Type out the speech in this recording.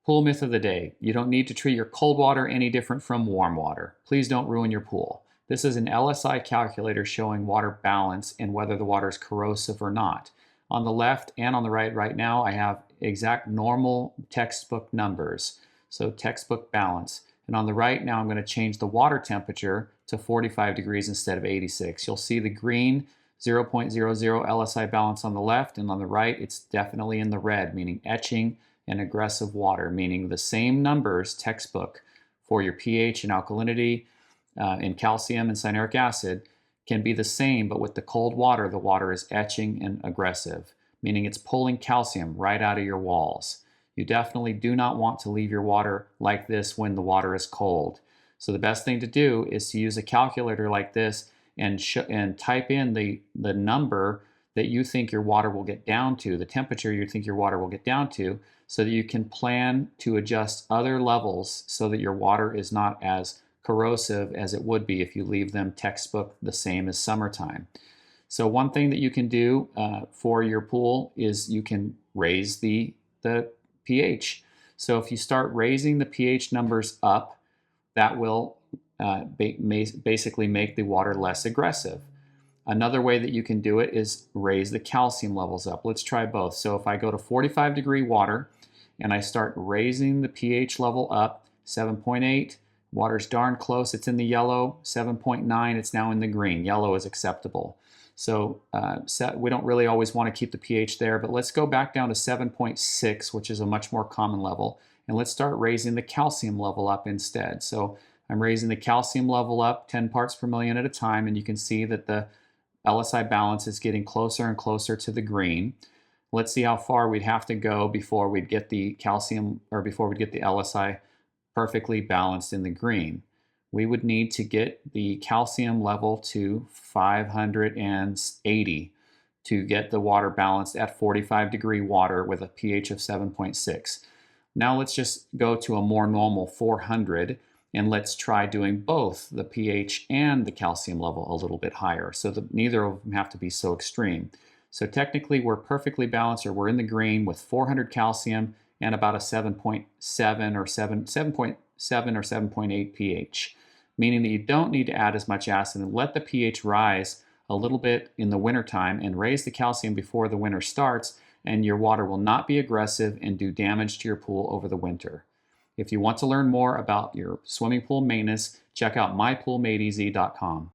Pool myth of the day. You don't need to treat your cold water any different from warm water. Please don't ruin your pool. This is an LSI calculator showing water balance and whether the water is corrosive or not. On the left and on the right now, I have exact normal textbook numbers. So textbook balance. And on the right now, I'm going to change the water temperature to 45 degrees instead of 86. You'll see the green 0.00 LSI balance on the left, and on the right, it's definitely in the red, meaning etching and aggressive water, meaning the same numbers textbook for your pH and alkalinity and calcium and cyanuric acid can be the same, but with the cold water, the water is etching and aggressive, meaning it's pulling calcium right out of your walls. You definitely do not want to leave your water like this when the water is cold. So the best thing to do is to use a calculator like this and type in the number that you think your water will get down to, the temperature you think your water will get down to, so that you can plan to adjust other levels so that your water is not as corrosive as it would be if you leave them textbook the same as summertime. So one thing that you can do for your pool is you can raise the pH. So if you start raising the pH numbers up, that will basically make the water less aggressive. Another way that you can do it is raise the calcium levels up. Let's try both. So if I go to 45 degree water and I start raising the pH level up, 7.8, water's darn close, it's in the yellow, 7.9, it's now in the green. Yellow is acceptable. So we don't really always want to keep the pH there, but let's go back down to 7.6, which is a much more common level, and let's start raising the calcium level up instead. So I'm raising the calcium level up 10 parts per million at a time, and you can see that the LSI balance is getting closer and closer to the green. Let's see how far we'd have to go before we'd get the calcium, or before we'd get the LSI perfectly balanced in the green. We would need to get the calcium level to 580 to get the water balanced at 45 degree water with a pH of 7.6. Now let's just go to a more normal 400, and let's try doing both the pH and the calcium level a little bit higher so that neither of them have to be so extreme. So technically we're perfectly balanced, or we're in the green with 400 calcium and about a 7.7 or 7.8 pH, meaning that you don't need to add as much acid, and let the pH rise a little bit in the wintertime and raise the calcium before the winter starts, and your water will not be aggressive and do damage to your pool over the winter. If you want to learn more about your swimming pool maintenance, check out mypoolmadeeasy.com.